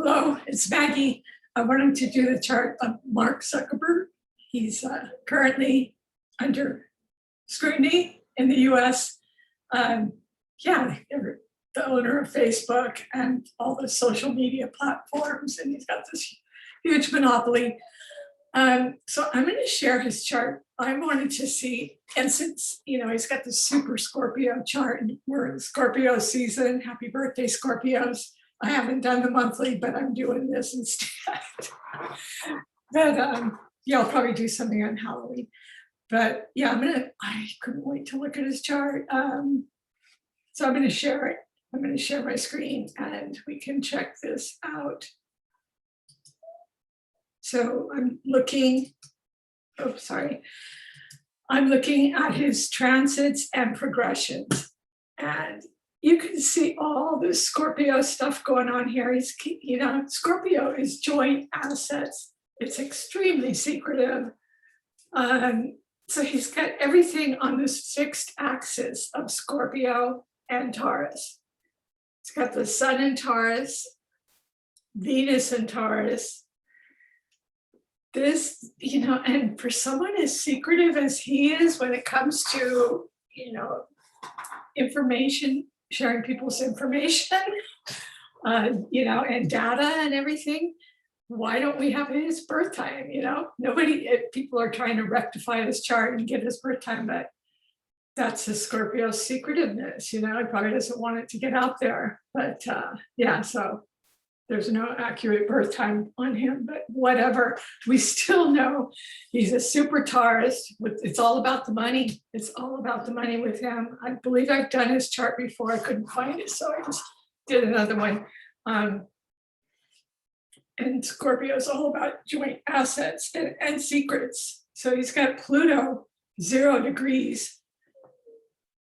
Hello, it's Maggie. I wanted to do the chart of Mark Zuckerberg. He's currently under scrutiny in the US. Yeah, the owner of Facebook and all the social media platforms, and he's got this huge monopoly. So I'm going to share his chart. I wanted to see, and since he's got this super Scorpio chart, and we're in Scorpio season. Happy birthday, Scorpios! I haven't done the monthly, but I'm doing this instead. But yeah, I'll probably do something on Halloween. But yeah, I couldn't wait to look at his chart. So I'm going to share it. I'm going to share my screen and we can check this out. So I'm looking at his transits and progressions. And you can see all this Scorpio stuff going on here. Scorpio is joint assets. It's extremely secretive. So he's got everything on this fixed axis of Scorpio and Taurus. It's got the Sun in Taurus, Venus in Taurus. This, and for someone as secretive as he is when it comes to, information, sharing people's information, and data and everything, why don't we have his birth time? People are trying to rectify his chart and get his birth time, but that's his Scorpio secretiveness. He probably doesn't want it to get out there, but yeah, so there's no accurate birth time on him, but whatever. We still know he's a super Taurus. It's all about the money. It's all about the money with him. I believe I've done his chart before. I couldn't find it, so I just did another one. And Scorpio is all about joint assets and secrets. So he's got Pluto, 0 degrees.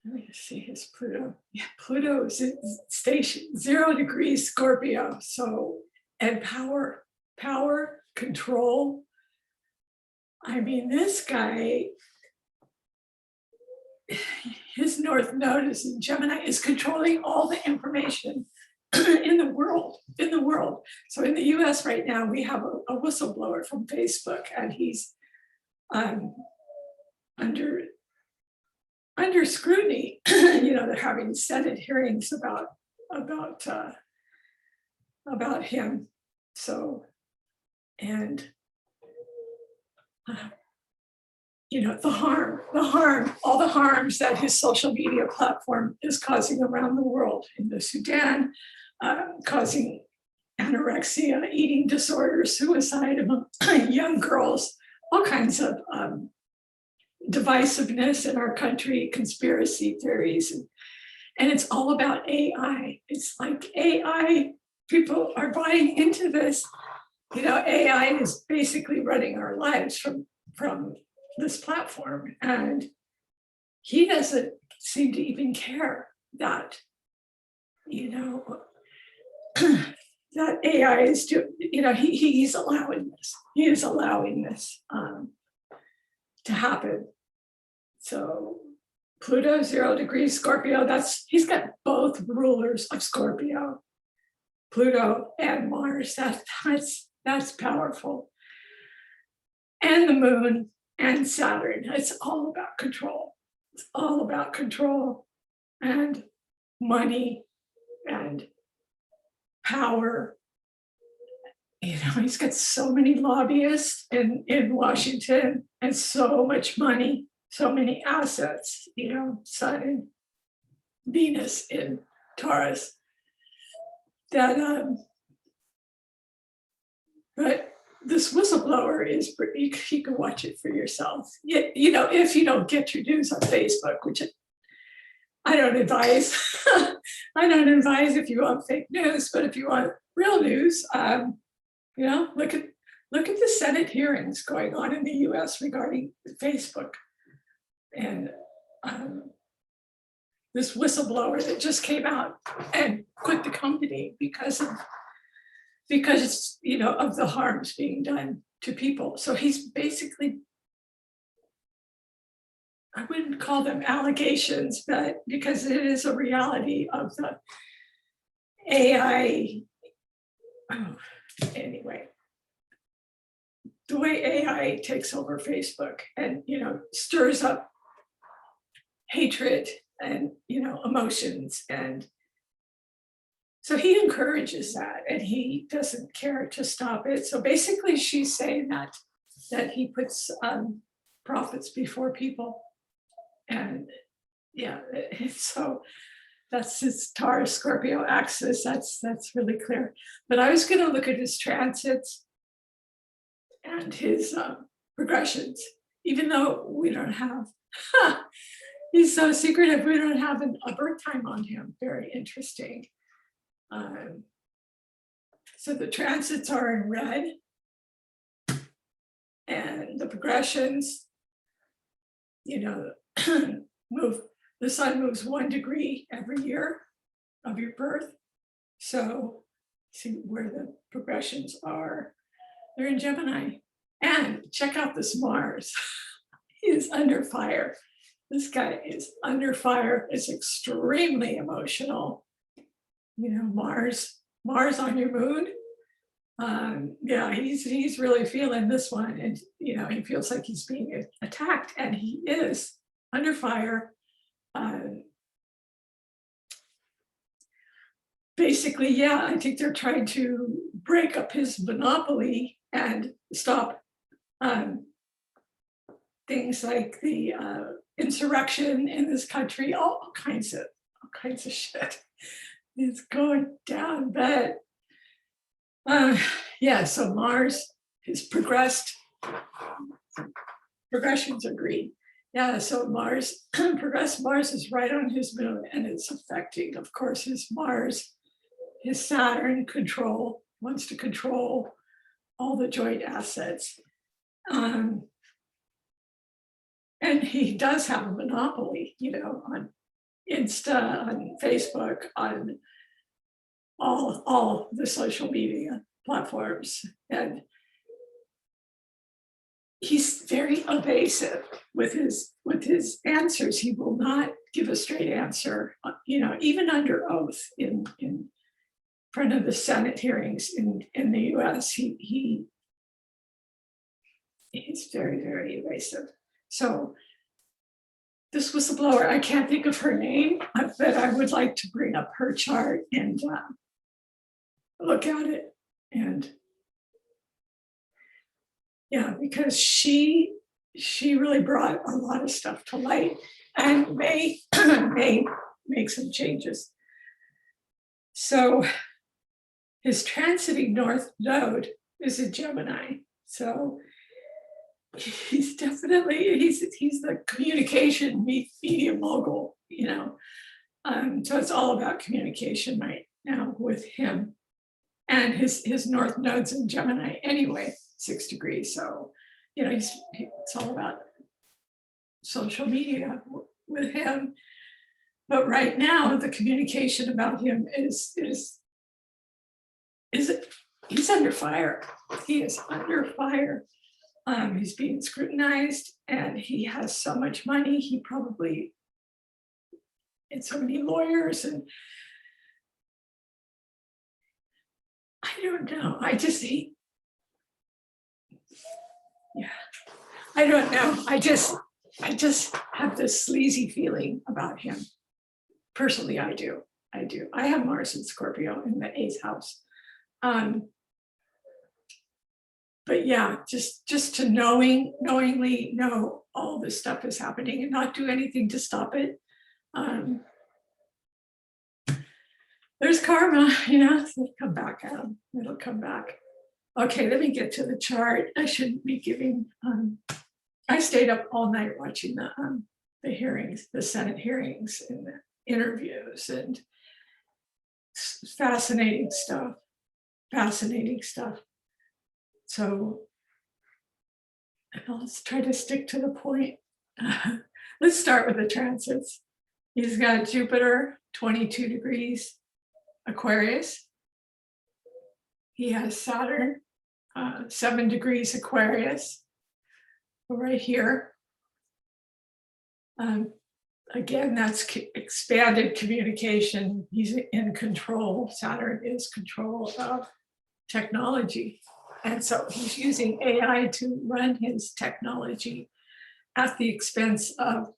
Let me just see his Pluto. Yeah, Pluto is station 0 degrees Scorpio. So, and power, control. I mean, this guy, his North Node is in Gemini, is controlling all the information in the world. So in the US right now, we have a whistleblower from Facebook, and he's under scrutiny. They're having Senate hearings about him. So, and all the harms that his social media platform is causing around the world, in the Sudan, causing anorexia, eating disorders, suicide among young girls, all kinds of divisiveness in our country, conspiracy theories, and it's all about AI. It's like AI, people are buying into this. AI is basically running our lives from this platform, and he doesn't seem to even care that, that AI is doing, he's allowing this. He is allowing this to happen. So Pluto, 0 degrees Scorpio, he's got both rulers of Scorpio, Pluto and Mars. That's powerful. And the moon and Saturn. It's all about control. It's all about control and money and power. He's got so many lobbyists in Washington and so much money, so many assets, Sun and Venus in Taurus. But this whistleblower is pretty, you can watch it for yourself. If you don't get your news on Facebook, which I don't advise. I don't advise if you want fake news, but if you want real news, look at the Senate hearings going on in the US regarding Facebook. And this whistleblower that just came out and quit the company because of the harms being done to people. So he's basically, I wouldn't call them allegations, but because it is a reality of the AI Oh, anyway, the way AI takes over Facebook and, stirs up hatred and, emotions. And so he encourages that and he doesn't care to stop it. So basically she's saying that he puts profits before people. And yeah, so that's his Taurus Scorpio axis. That's really clear. But I was going to look at his transits and his progressions, even though we don't have, he's so secretive, we don't have a birth time on him. Very interesting. So the transits are in red, and the progressions, move, the sun moves 1 degree every year of your birth. So see where the progressions are. They're in Gemini. And check out this Mars. He is under fire. This guy is under fire. It's extremely emotional. Mars on your moon. Yeah, he's really feeling this one. And, he feels like he's being attacked, and he is under fire. Basically, yeah, I think they're trying to break up his monopoly and stop things like the insurrection in this country, all kinds of shit is going down. But yeah, so Mars is progressed. Progressions are green. Yeah, so Mars progressed. Mars is right on his moon, and it's affecting, of course, his Mars. His Saturn wants to control all the joint assets. And he does have a monopoly, on Insta, on Facebook, on all the social media platforms. And he's very evasive with his answers. He will not give a straight answer, even under oath in front of the Senate hearings in the US, he's very, very evasive. So this whistleblower, I can't think of her name, but I would like to bring up her chart and look at it. And yeah, because she really brought a lot of stuff to light and may make some changes. So his transiting north node is in Gemini. So he's definitely, he's the communication media mogul, so it's all about communication right now with him. And his north node's in Gemini anyway, 6 degrees. So, it's all about social media with him. But right now, the communication about him is he's under fire. He is under fire. He's being scrutinized, and he has so much money. He probably, and so many lawyers, and I don't know. I don't know. I just have this sleazy feeling about him. Personally, I do. I have Mars in Scorpio in the 8th house. But yeah, just to knowingly know all this stuff is happening and not do anything to stop it. There's karma, so it'll come back at him. It'll come back. Okay, let me get to the chart. I shouldn't be giving. I stayed up all night watching the hearings, the Senate hearings, and the interviews, and fascinating stuff. So let's try to stick to the point. Let's start with the transits. He's got Jupiter, 22 degrees, Aquarius. He has Saturn, 7 degrees Aquarius, right here. Again, that's expanded communication. He's in control. Saturn is control of technology. And so he's using AI to run his technology at the expense of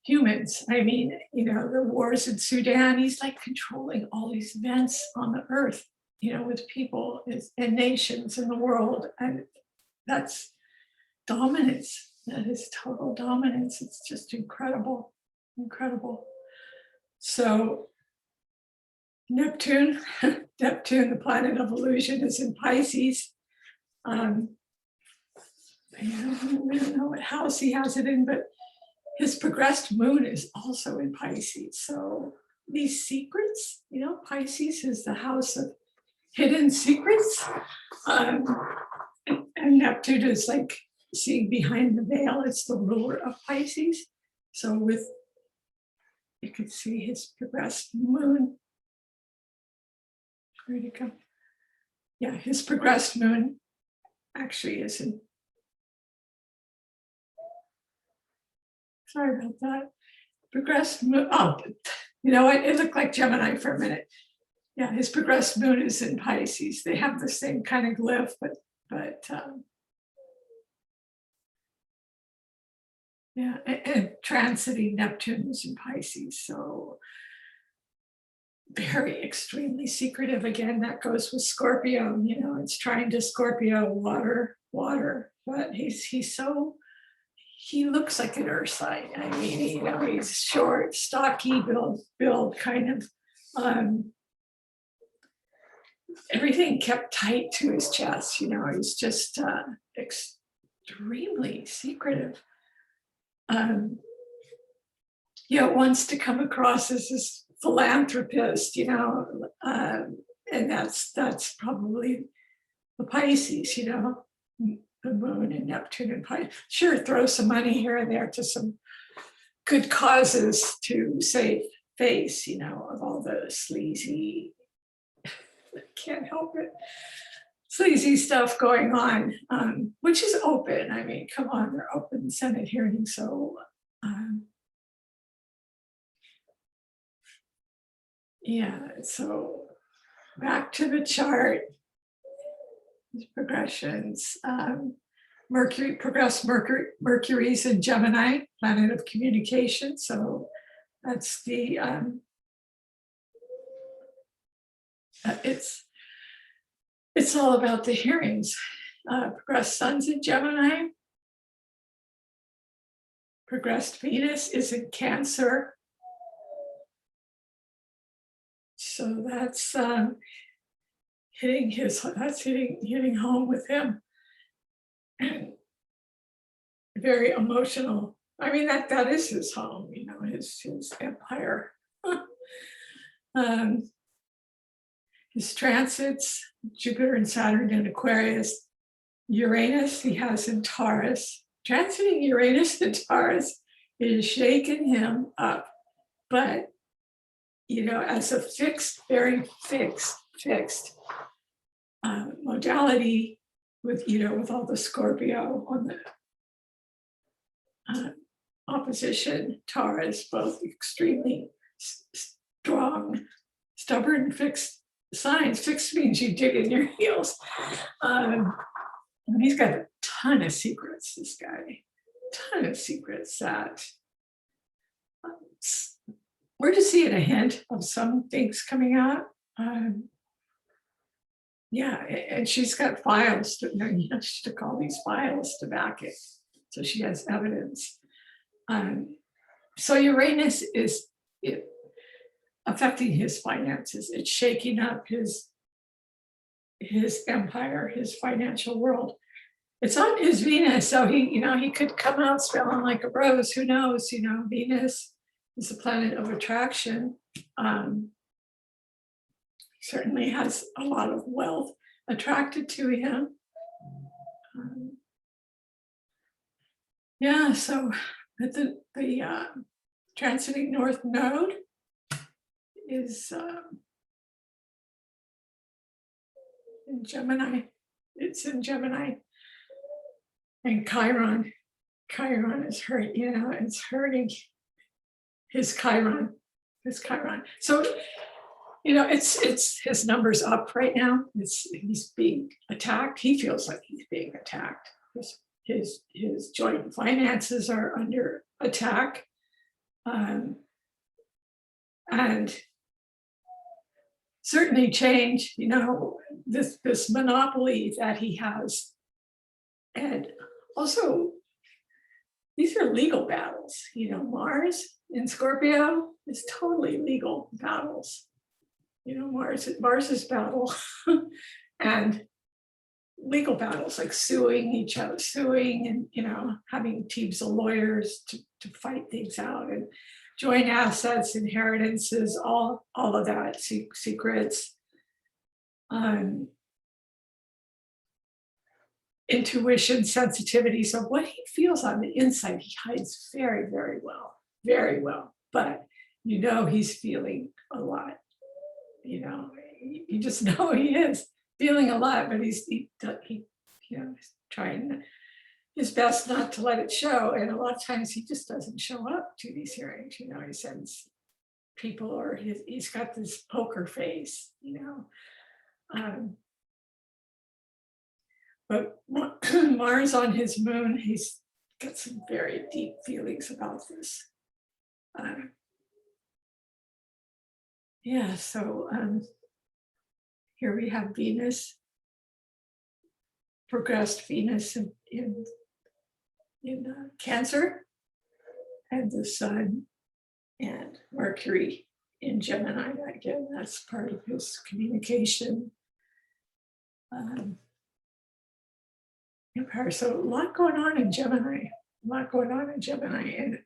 humans. I mean, the wars in Sudan, he's like controlling all these events on the earth, with people and nations in the world. And that's dominance. That is total dominance. It's just incredible, incredible. So Neptune, the planet of illusion, is in Pisces. I don't really know what house he has it in, but his progressed moon is also in Pisces. So these secrets, Pisces is the house of hidden secrets. And Neptune is like seeing behind the veil. It's the ruler of Pisces. So you can see his progressed moon. Where'd it go? Yeah, his progressed moon actually is in. Sorry about that. Progressed moon. Oh, you know what? It looked like Gemini for a minute. Yeah, his progressed moon is in Pisces. They have the same kind of glyph, but yeah, and transiting Neptune is in Pisces. So very extremely secretive. Again, that goes with Scorpio. It's trying to Scorpio water, but he looks like an earth sign. I mean, he's short, stocky, build kind of. Everything kept tight to his chest. He's just extremely secretive. Wants to come across as this philanthropist, and that's probably the Pisces, the moon and Neptune and Pisces. Sure, throw some money here and there to some good causes to save face, of all the sleazy, can't help it, sleazy stuff going on, which is open. I mean, come on, they're open Senate hearings, so so back to the chart, progressions. Mercury's in Gemini, planet of communication. So that's the it's all about the hearings. Progressed Sun's in Gemini. Progressed Venus is in Cancer. So that's hitting home with him. And very emotional. I mean, that is his home, his empire. His transits, Jupiter and Saturn in Aquarius. Uranus he has in Taurus. Transiting Uranus in Taurus is shaking him up. But, as a very fixed modality with all the Scorpio on the opposition, Taurus, both extremely strong, stubborn, fixed signs. Fixed means you dig in your heels. And he's got a ton of secrets, this guy. Ton of secrets that we're just seeing a hint of some things coming out. And she's got files she took all these files to back it. So she has evidence. So Uranus is affecting his finances. It's shaking up his empire, his financial world. It's on his Venus, so he could come out smelling like a rose. Who knows? Venus is a planet of attraction. Certainly has a lot of wealth attracted to him. So the transiting North Node is in Gemini. It's in Gemini. And Chiron is hurt, it's hurting his Chiron. So it's his numbers up right now. He's being attacked. He feels like he's being attacked. His joint finances are under attack. And certainly change, this monopoly that he has. And also, these are legal battles. Mars in Scorpio is totally legal battles. Mars's battle and legal battles, like suing each other, and having teams of lawyers to fight things out, and joint assets, inheritances, all of that, secrets, intuition, sensitivity. So what he feels on the inside, he hides very, very well, very well. But he's feeling a lot. You just know he is feeling a lot, but he's trying his best not to let it show. And a lot of times he just doesn't show up to these hearings. He sends people, or he's got this poker face. But Mars on his moon, he's got some very deep feelings about this. So here we have Venus, progressed Venus in Cancer, and the Sun and Mercury in Gemini. Again, that's part of his communication. Empire. So a lot going on in Gemini. And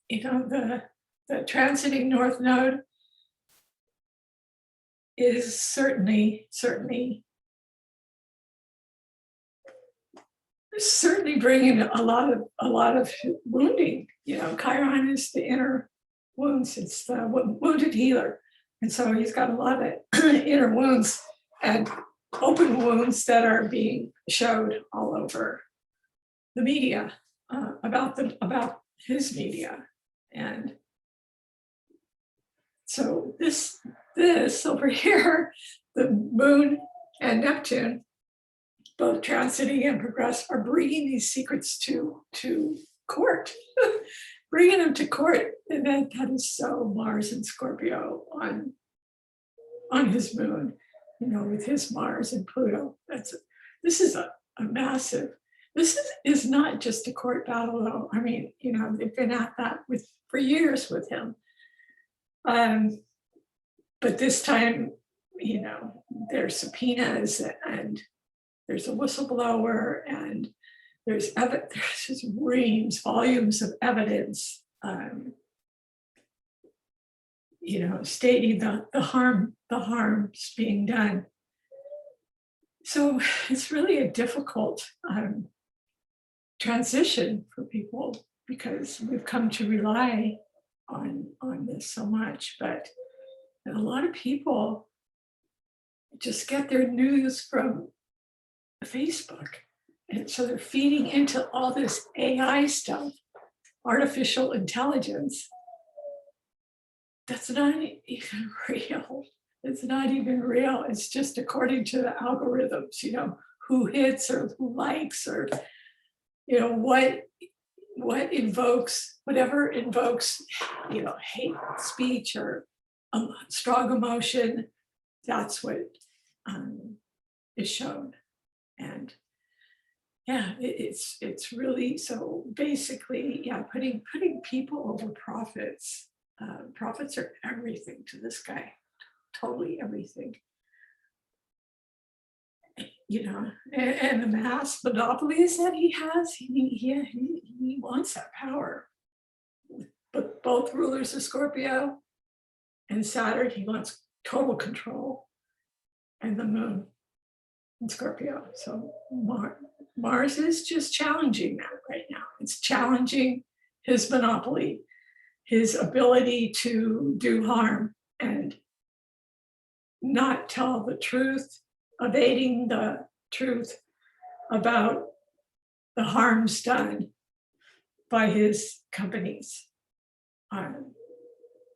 the transiting North Node is certainly bringing a lot of wounding. Chiron is the inner wounds. It's the wounded healer, and so he's got a lot of inner wounds and open wounds that are being showed all over the media, about his media. And so this over here, the moon and Neptune, both transiting and progress, are bringing these secrets to court, bringing them to court. And that is so Mars and Scorpio on his moon, with his Mars and Pluto. This is a massive. This is not just a court battle, though. I mean, they've been at that for years with him. But this time, there's subpoenas, and there's a whistleblower, and there's just volumes of evidence, stating the harms being done. So it's really a difficult transition for people, because we've come to rely on this so much. But a lot of people just get their news from Facebook. And so they're feeding into all this AI stuff, artificial intelligence. That's not even real. It's not even real. It's just according to the algorithms, who hits or who likes, or, whatever invokes, hate speech or strong emotion. That's what is shown. And it's really, so basically, putting people over profits. Profits are everything to this guy, totally everything. And the mass monopolies that he has, he wants that power. But both rulers of Scorpio and Saturn, he wants total control, and the moon in Scorpio. So Mars is just challenging that right now. It's challenging his monopoly, his ability to do harm and not tell the truth, evading the truth about the harms done by his companies.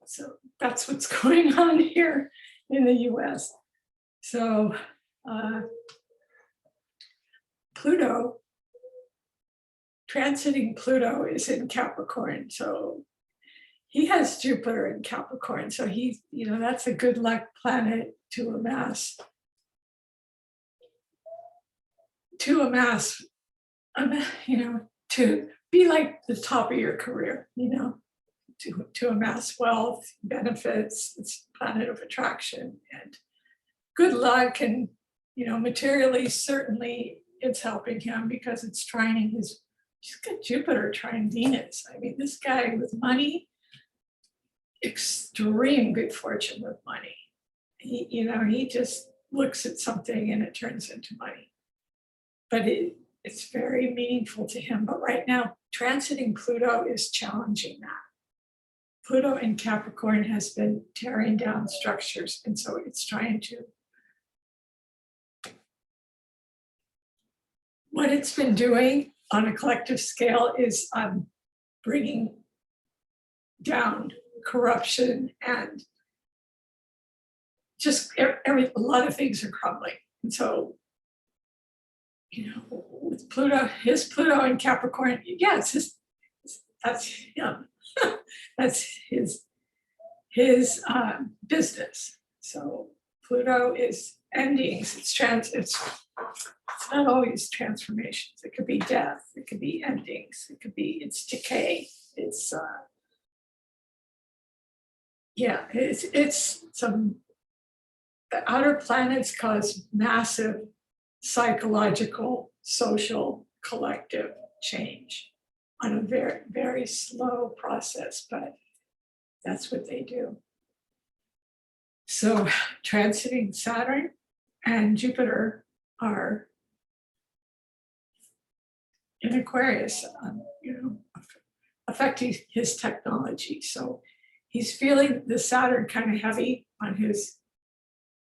So that's what's going on here in the US. So Pluto, transiting Pluto is in Capricorn. So he has Jupiter in Capricorn. So he's, that's a good luck planet to amass, to be like the top of your career, to amass wealth, benefits. It's a planet of attraction and good luck. And, materially, certainly it's helping him because it's trining he's got Jupiter trine Venus. I mean, this guy with money, extreme good fortune with money. He just looks at something and it turns into money. But it's very meaningful to him. But right now, transiting Pluto is challenging that. Pluto in Capricorn has been tearing down structures, and so it's trying to. What it's been doing on a collective scale is bringing down corruption and just a lot of things are crumbling. And so, with Pluto, his Pluto in Capricorn, yes, that's him. That's his business. So Pluto is endings. It's not always transformations. It could be death. It could be endings. It's decay. It's some, the outer planets cause massive psychological, social, collective change on a very, very slow process, but that's what they do. So transiting Saturn and Jupiter are in Aquarius, affecting his technology. So he's feeling the Saturn kind of heavy on his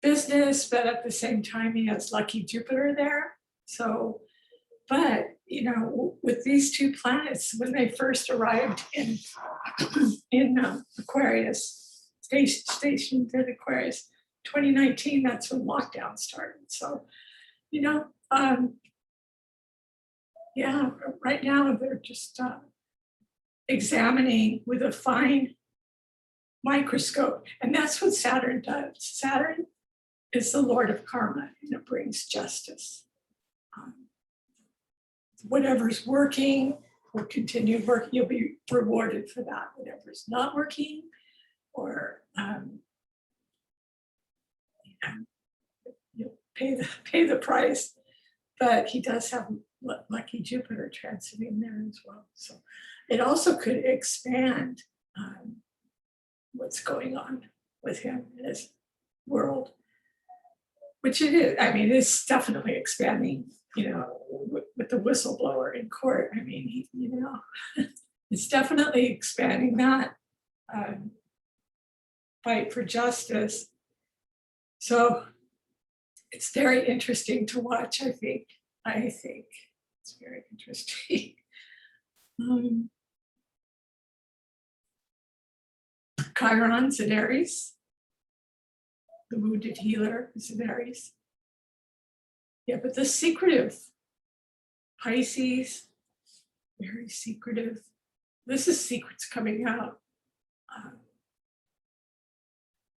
business, but at the same time, he has lucky Jupiter there. So, but, with these two planets, when they first arrived in Aquarius, stationed in Aquarius, 2019, that's when lockdown started. So, right now they're just examining with a fine microscope. And that's what Saturn does. Saturn is the Lord of karma, and it brings justice. Whatever's working will continue working. You'll be rewarded for that. Whatever's not working, or you'll pay the price. But he does have lucky Jupiter transiting there as well. So it also could expand what's going on with him in his world, which it is. I mean, it's definitely expanding, with the whistleblower in court. I mean, it's definitely expanding that fight for justice. So it's very interesting to watch, I think. It's very interesting. Chiron's in Aries. The wounded healer is in Aries. Yeah, but the secretive Pisces, very secretive. This is secrets coming out.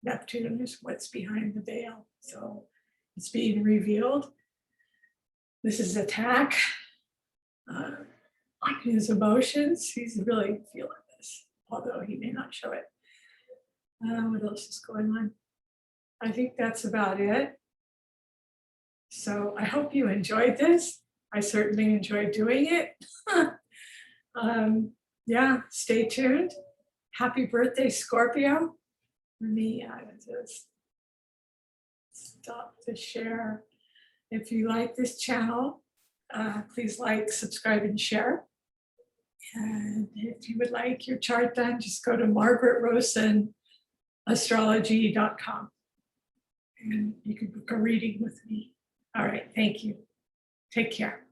Neptune is what's behind the veil. So it's being revealed. This is attack on his emotions. He's really feeling this, although he may not show it. What else is going on? I think that's about it. So I hope you enjoyed this. I certainly enjoyed doing it. Stay tuned. Happy birthday, Scorpio. Let me just stop the share. If you like this channel, please like, subscribe, and share. And if you would like your chart done, just go to margaretrosenastrology.com and you can book a reading with me. All right, thank you. Take care.